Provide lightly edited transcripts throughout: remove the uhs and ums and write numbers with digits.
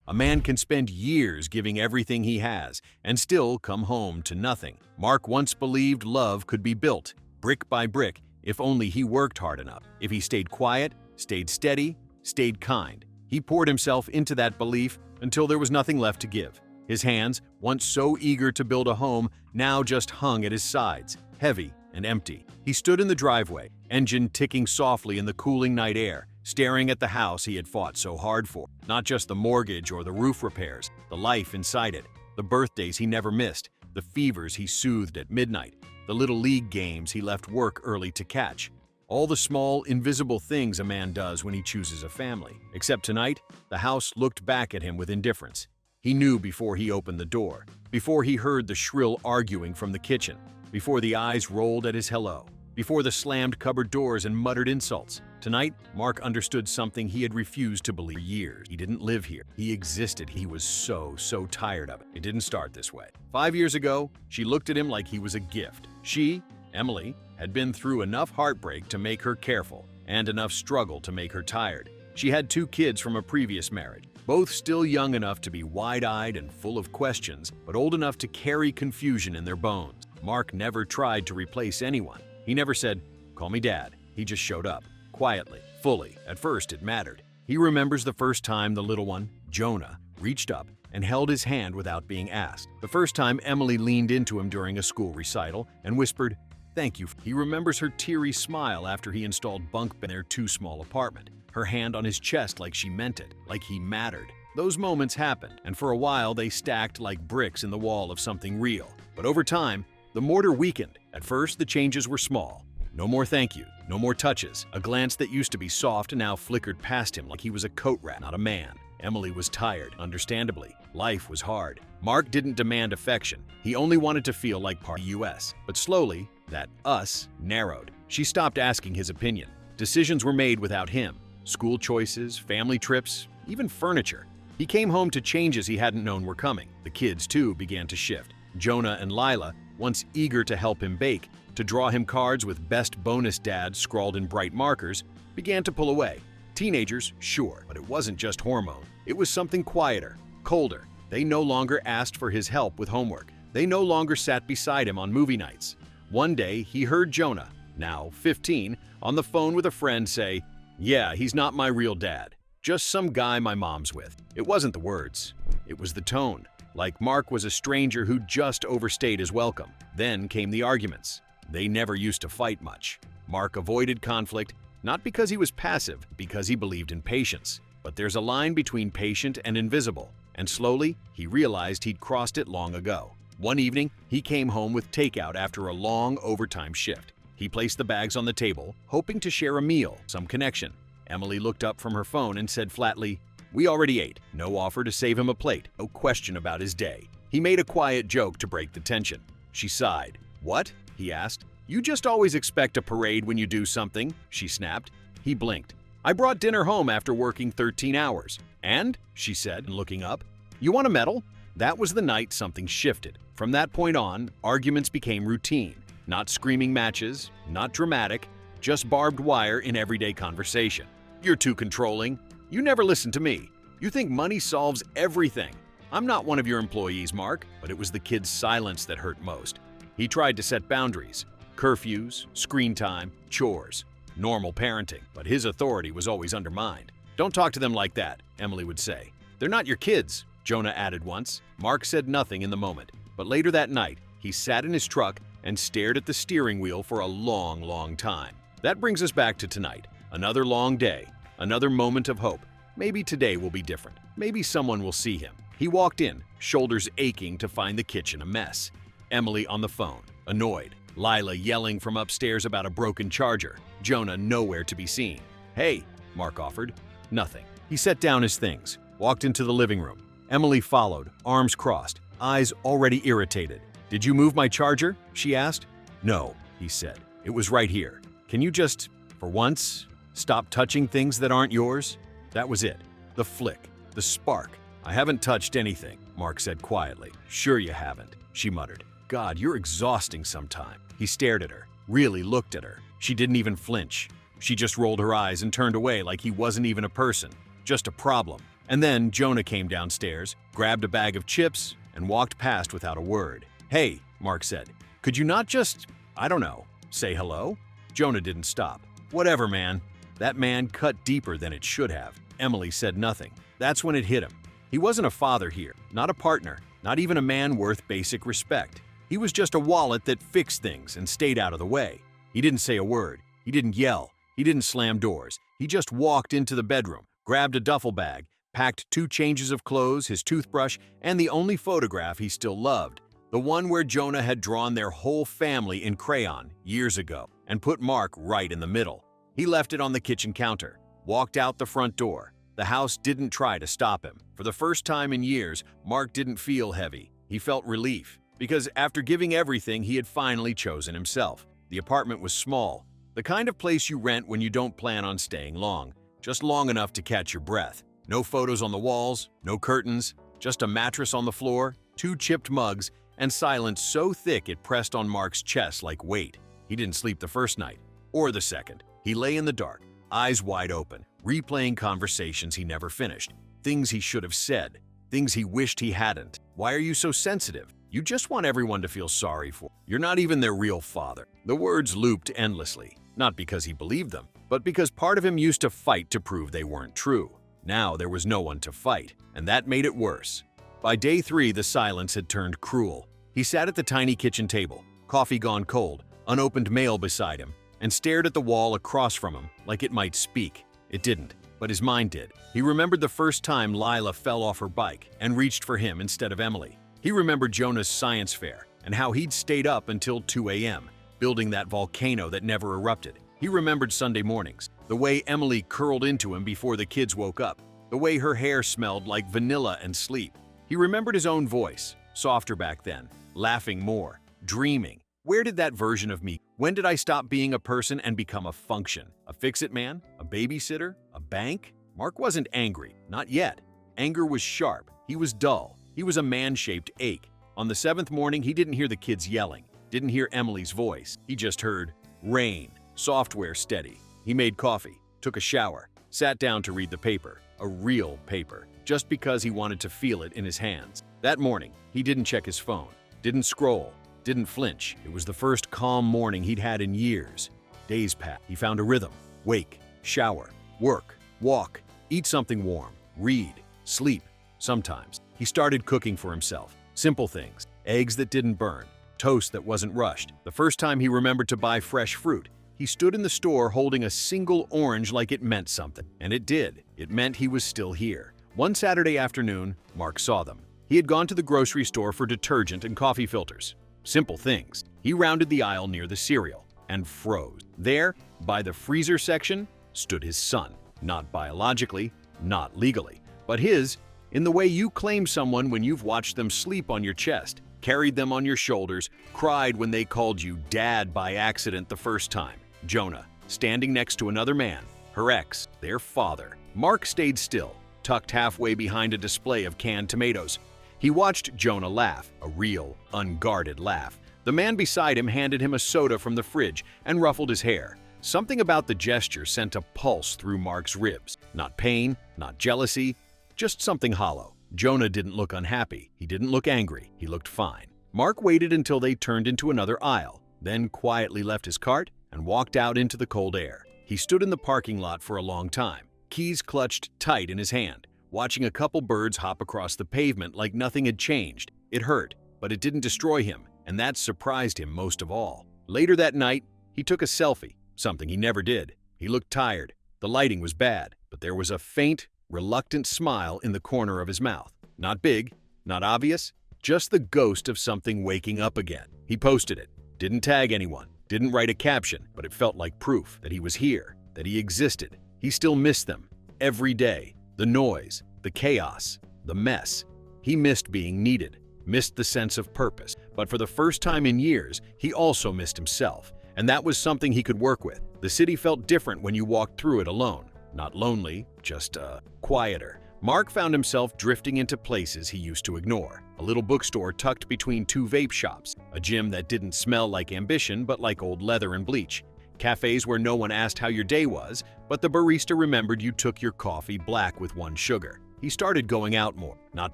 A man can spend years giving everything he has and still come home to nothing. Mark once believed love could be built, brick by brick, if only he worked hard enough. If he stayed quiet, stayed steady, stayed kind. He poured himself into that belief until there was nothing left to give. His hands, once so eager to build a home, now just hung at his sides, heavy and empty. He stood in the driveway, engine ticking softly in the cooling night air, staring at the house he had fought so hard for. Not just the mortgage or the roof repairs, the life inside it, the birthdays he never missed, the fevers he soothed at midnight, the little league games he left work early to catch. All the small, invisible things a man does when he chooses a family. Except tonight, the house looked back at him with indifference. He knew before he opened the door, before he heard the shrill arguing from the kitchen, before the eyes rolled at his hello, before the slammed cupboard doors and muttered insults. Tonight, Mark understood something he had refused to believe for years. He didn't live here. He existed. He was so tired of it. It didn't start this way. 5 years ago, she looked at him like he was a gift. She, Emily, had been through enough heartbreak to make her careful and enough struggle to make her tired. She had 2 kids from a previous marriage, both still young enough to be wide-eyed and full of questions, but old enough to carry confusion in their bones. Mark never tried to replace anyone. He never said, "Call me Dad." He just showed up, quietly, fully. At first, it mattered. He remembers the first time the little one, Jonah, reached up and held his hand without being asked. The first time Emily leaned into him during a school recital and whispered, "Thank you." He remembers her teary smile after he installed bunk beds in their too small apartment, her hand on his chest like she meant it, like he mattered. Those moments happened, and for a while they stacked like bricks in the wall of something real. But over time, the mortar weakened. At first, the changes were small. No more thank you, no more touches. A glance that used to be soft now flickered past him like he was a coat rack, not a man. Emily was tired, understandably. Life was hard. Mark didn't demand affection. He only wanted to feel like part of the US. But slowly, that us narrowed. She stopped asking his opinion. Decisions were made without him. School choices, family trips, even furniture. He came home to changes he hadn't known were coming. The kids, too, began to shift. Jonah and Lila, once eager to help him bake, to draw him cards with best bonus dad scrawled in bright markers, began to pull away. Teenagers, sure, but it wasn't just hormone. It was something quieter, colder. They no longer asked for his help with homework. They no longer sat beside him on movie nights. One day, he heard Jonah, now 15, on the phone with a friend say, "Yeah, he's not my real dad. Just some guy my mom's with." It wasn't the words. It was the tone. Like Mark was a stranger who just overstayed his welcome. Then came the arguments. They never used to fight much. Mark avoided conflict, not because he was passive, because he believed in patience. But there's a line between patient and invisible, and slowly, he realized he'd crossed it long ago. One evening, he came home with takeout after a long overtime shift. He placed the bags on the table, hoping to share a meal, some connection. Emily looked up from her phone and said flatly, "We already ate." No offer to save him a plate, no question about his day. He made a quiet joke to break the tension. She sighed. "What?" he asked. "You just always expect a parade when you do something," she snapped. He blinked. "I brought dinner home after working 13 hours. And?" she said, looking up. "You want a medal?" That was the night something shifted. From that point on, arguments became routine. Not screaming matches, not dramatic, just barbed wire in everyday conversation. "You're too controlling. You never listen to me. You think money solves everything. I'm not one of your employees, Mark." But it was the kid's silence that hurt most. He tried to set boundaries. Curfews, screen time, chores. Normal parenting. But his authority was always undermined. "Don't talk to them like that," Emily would say. "They're not your kids," Jonah added once. Mark said nothing in the moment. But later that night, he sat in his truck and stared at the steering wheel for a long time. That brings us back to tonight. Another long day. Another moment of hope. Maybe today will be different. Maybe someone will see him. He walked in, shoulders aching to find the kitchen a mess. Emily on the phone, annoyed. Lila yelling from upstairs about a broken charger. Jonah nowhere to be seen. "Hey," Mark offered. Nothing. He set down his things, walked into the living room. Emily followed, arms crossed, eyes already irritated. "Did you move my charger?" she asked. "No," he said. "It was right here. Can you just, for once, stop touching things that aren't yours?" That was it. The flick. The spark. "I haven't touched anything," Mark said quietly. "Sure you haven't," she muttered. "God, you're exhausting sometime." He stared at her, really looked at her. She didn't even flinch. She just rolled her eyes and turned away like he wasn't even a person, just a problem. And then Jonah came downstairs, grabbed a bag of chips, and walked past without a word. "Hey," Mark said, "could you not just, I don't know, say hello?" Jonah didn't stop. "Whatever, man." That man cut deeper than it should have. Emily said nothing. That's when it hit him. He wasn't a father here, not a partner, not even a man worth basic respect. He was just a wallet that fixed things and stayed out of the way. He didn't say a word. He didn't yell. He didn't slam doors. He just walked into the bedroom, grabbed a duffel bag, packed 2 changes of clothes, his toothbrush, and the only photograph he still loved, the one where Jonah had drawn their whole family in crayon years ago, and put Mark right in the middle. He left it on the kitchen counter, walked out the front door. The house didn't try to stop him. For the first time in years, Mark didn't feel heavy. He felt relief, because after giving everything, he had finally chosen himself. The apartment was small, the kind of place you rent when you don't plan on staying long, just long enough to catch your breath. No photos on the walls, no curtains, just a mattress on the floor, 2 chipped mugs, and silence so thick it pressed on Mark's chest like weight. He didn't sleep the first night, or the second. He lay in the dark, eyes wide open, replaying conversations he never finished, things he should have said, things he wished he hadn't. Why are you so sensitive? You just want everyone to feel sorry for. You're not even their real father. The words looped endlessly, not because he believed them, but because part of him used to fight to prove they weren't true. Now there was no one to fight, and that made it worse. By day 3, the silence had turned cruel. He sat at the tiny kitchen table, coffee gone cold, unopened mail beside him, and stared at the wall across from him like it might speak. It didn't, but his mind did. He remembered the first time Lila fell off her bike and reached for him instead of Emily. He remembered Jonah's science fair and how he'd stayed up until 2 a.m., building that volcano that never erupted. He remembered Sunday mornings, the way Emily curled into him before the kids woke up, the way her hair smelled like vanilla and sleep. He remembered his own voice, softer back then, laughing more, dreaming. Where did that version of me? When did I stop being a person and become a function? A fix-it man? A babysitter? A bank? Mark wasn't angry, not yet. Anger was sharp. He was dull. He was a man-shaped ache. On the 7th morning, he didn't hear the kids yelling, didn't hear Emily's voice. He just heard rain, software steady. He made coffee, took a shower, sat down to read the paper, a real paper, just because he wanted to feel it in his hands. That morning, he didn't check his phone, didn't scroll, didn't flinch. It was the first calm morning he'd had in years. Days passed. He found a rhythm. Wake, shower, work, walk, eat something warm, read, sleep. Sometimes. He started cooking for himself. Simple things. Eggs that didn't burn. Toast that wasn't rushed. The first time he remembered to buy fresh fruit, he stood in the store holding a single orange like it meant something. And it did. It meant he was still here. One Saturday afternoon, Mark saw them. He had gone to the grocery store for detergent and coffee filters. Simple things. He rounded the aisle near the cereal and froze. There, by the freezer section, stood his son. Not biologically, not legally, but his, in the way you claim someone when you've watched them sleep on your chest, carried them on your shoulders, cried when they called you dad by accident the first time. Jonah, standing next to another man, her ex, their father. Mark stayed still, tucked halfway behind a display of canned tomatoes. He watched Jonah laugh, a real, unguarded laugh. The man beside him handed him a soda from the fridge and ruffled his hair. Something about the gesture sent a pulse through Mark's ribs. Not pain, not jealousy, just something hollow. Jonah didn't look unhappy. He didn't look angry. He looked fine. Mark waited until they turned into another aisle, then quietly left his cart and walked out into the cold air. He stood in the parking lot for a long time, keys clutched tight in his hand, watching a couple birds hop across the pavement like nothing had changed. It hurt, but it didn't destroy him, and that surprised him most of all. Later that night, he took a selfie, something he never did. He looked tired. The lighting was bad, but there was a faint, reluctant smile in the corner of his mouth. Not big, not obvious, just the ghost of something waking up again. He posted it, didn't tag anyone, didn't write a caption, but it felt like proof that he was here, that he existed. He still missed them. Every day. The noise, the chaos, the mess. He missed being needed, missed the sense of purpose. But for the first time in years, he also missed himself. And that was something he could work with. The city felt different when you walked through it alone. Not lonely, just quieter. Mark found himself drifting into places he used to ignore. A little bookstore tucked between 2 vape shops. A gym that didn't smell like ambition but like old leather and bleach. Cafes where no one asked how your day was, but the barista remembered you took your coffee black with 1 sugar. He started going out more, not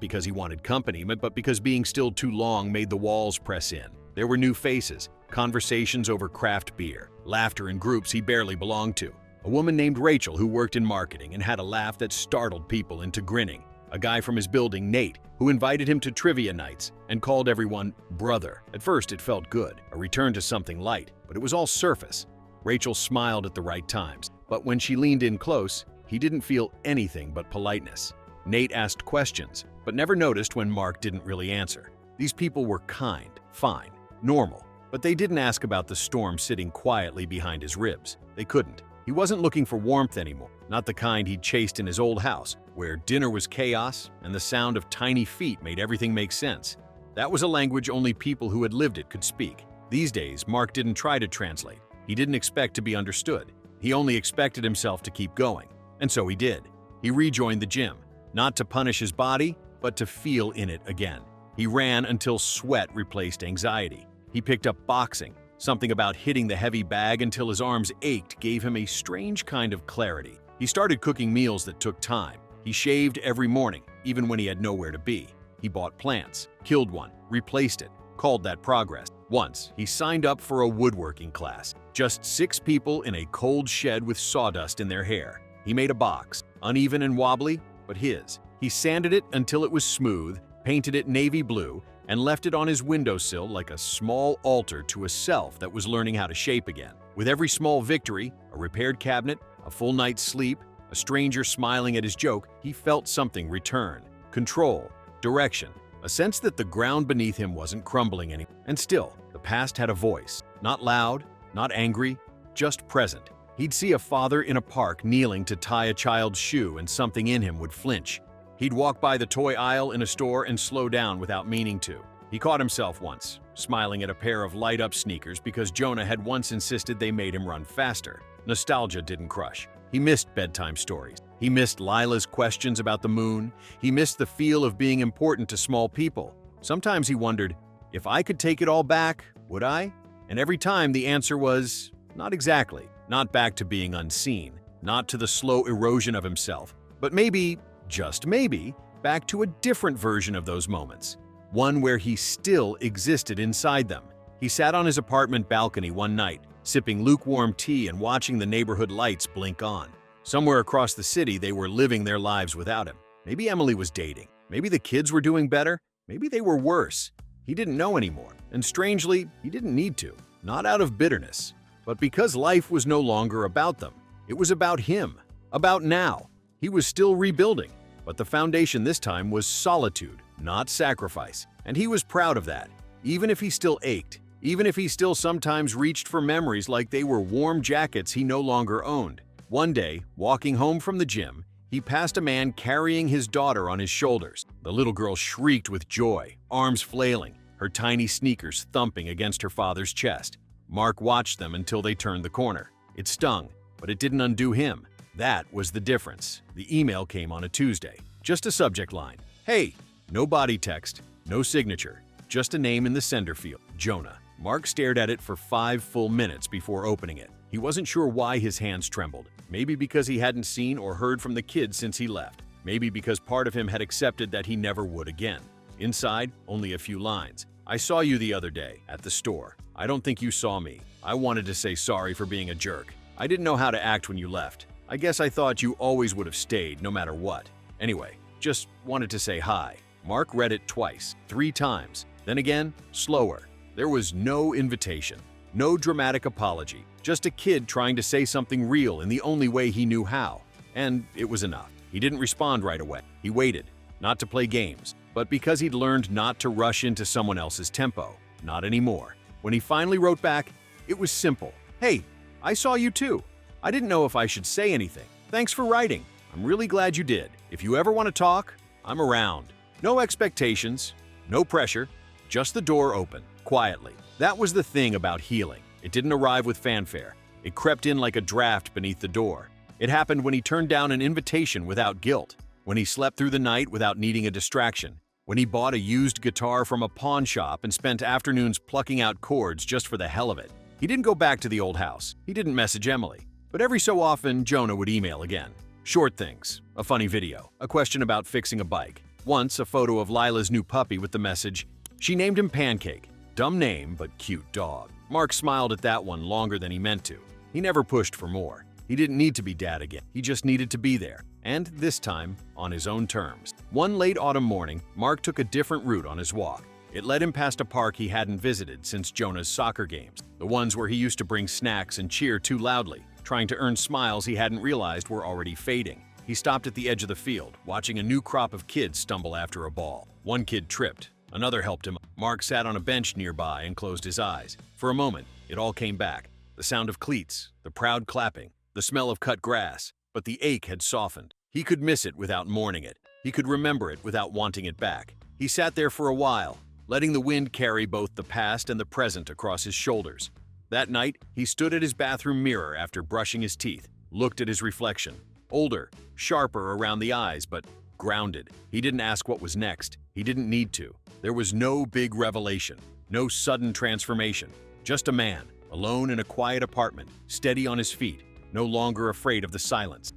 because he wanted company, but because being still too long made the walls press in. There were new faces, conversations over craft beer, laughter in groups he barely belonged to. A woman named Rachel who worked in marketing and had a laugh that startled people into grinning. A guy from his building, Nate, who invited him to trivia nights and called everyone brother. At first it felt good, a return to something light, but it was all surface. Rachel smiled at the right times, but when she leaned in close, he didn't feel anything but politeness. Nate asked questions, but never noticed when Mark didn't really answer. These people were kind, fine, normal, but they didn't ask about the storm sitting quietly behind his ribs. They couldn't. He wasn't looking for warmth anymore, not the kind he'd chased in his old house, where dinner was chaos and the sound of tiny feet made everything make sense. That was a language only people who had lived it could speak. These days, Mark didn't try to translate. He didn't expect to be understood. He only expected himself to keep going. And so he did. He rejoined the gym, not to punish his body, but to feel in it again. He ran until sweat replaced anxiety. He picked up boxing. Something about hitting the heavy bag until his arms ached gave him a strange kind of clarity. He started cooking meals that took time. He shaved every morning, even when he had nowhere to be. He bought plants, killed one, replaced it, called that progress. Once, he signed up for a woodworking class. Just 6 people in a cold shed with sawdust in their hair. He made a box, uneven and wobbly, but his. He sanded it until it was smooth, painted it navy blue, and left it on his windowsill like a small altar to a self that was learning how to shape again. With every small victory, a repaired cabinet, a full night's sleep, a stranger smiling at his joke, he felt something return. Control, direction, a sense that the ground beneath him wasn't crumbling anymore. And still, the past had a voice. Not loud, not angry, just present. He'd see a father in a park kneeling to tie a child's shoe and something in him would flinch. He'd walk by the toy aisle in a store and slow down without meaning to. He caught himself once, smiling at a pair of light-up sneakers because Jonah had once insisted they made him run faster. Nostalgia didn't crush. He missed bedtime stories. He missed Lila's questions about the moon. He missed the feel of being important to small people. Sometimes he wondered, if I could take it all back, would I? And every time the answer was, not exactly. Not back to being unseen, not to the slow erosion of himself, but maybe, just maybe, back to a different version of those moments. One where he still existed inside them. He sat on his apartment balcony one night, sipping lukewarm tea and watching the neighborhood lights blink on. Somewhere across the city, they were living their lives without him. Maybe Emily was dating. Maybe the kids were doing better. Maybe they were worse. He didn't know anymore. And strangely, he didn't need to. Not out of bitterness, but because life was no longer about them. It was about him. About now. He was still rebuilding. But the foundation this time was solitude, not sacrifice. And he was proud of that. Even if he still ached. Even if he still sometimes reached for memories like they were warm jackets he no longer owned. One day, walking home from the gym, he passed a man carrying his daughter on his shoulders. The little girl shrieked with joy, arms flailing, her tiny sneakers thumping against her father's chest. Mark watched them until they turned the corner. It stung, but it didn't undo him. That was the difference. The email came on a Tuesday. Just a subject line. Hey, no body text, no signature, just a name in the sender field, Jonah. Mark stared at it for 5 full minutes before opening it. He wasn't sure why his hands trembled. Maybe because he hadn't seen or heard from the kids since he left. Maybe because part of him had accepted that he never would again. Inside, only a few lines. I saw you the other day, at the store. I don't think you saw me. I wanted to say sorry for being a jerk. I didn't know how to act when you left. I guess I thought you always would have stayed, no matter what. Anyway, just wanted to say hi. Mark read it twice, 3 times. Then again, slower. There was no invitation, no dramatic apology, just a kid trying to say something real in the only way he knew how. And it was enough. He didn't respond right away. He waited, not to play games, but because he'd learned not to rush into someone else's tempo. Not anymore. When he finally wrote back, it was simple. Hey, I saw you too. I didn't know if I should say anything. Thanks for writing. I'm really glad you did. If you ever want to talk, I'm around. No expectations, no pressure, just the door open, quietly. That was the thing about healing. It didn't arrive with fanfare. It crept in like a draft beneath the door. It happened when he turned down an invitation without guilt, when he slept through the night without needing a distraction, when he bought a used guitar from a pawn shop and spent afternoons plucking out chords just for the hell of it. He didn't go back to the old house. He didn't message Emily. But every so often, Jonah would email again. Short things, a funny video, a question about fixing a bike. Once, a photo of Lila's new puppy with the message, she named him Pancake. Dumb name, but cute dog. Mark smiled at that one longer than he meant to. He never pushed for more. He didn't need to be dad again. He just needed to be there. And this time, on his own terms. One late autumn morning, Mark took a different route on his walk. It led him past a park he hadn't visited since Jonah's soccer games. The ones where he used to bring snacks and cheer too loudly, trying to earn smiles he hadn't realized were already fading. He stopped at the edge of the field, watching a new crop of kids stumble after a ball. One kid tripped. Another helped him. Mark sat on a bench nearby and closed his eyes. For a moment, it all came back. The sound of cleats, the proud clapping, the smell of cut grass. But the ache had softened. He could miss it without mourning it. He could remember it without wanting it back. He sat there for a while, letting the wind carry both the past and the present across his shoulders. That night, he stood at his bathroom mirror after brushing his teeth, looked at his reflection. Older, sharper around the eyes, but grounded. He didn't ask what was next. He didn't need to. There was no big revelation, no sudden transformation. Just a man, alone in a quiet apartment, steady on his feet, no longer afraid of the silence.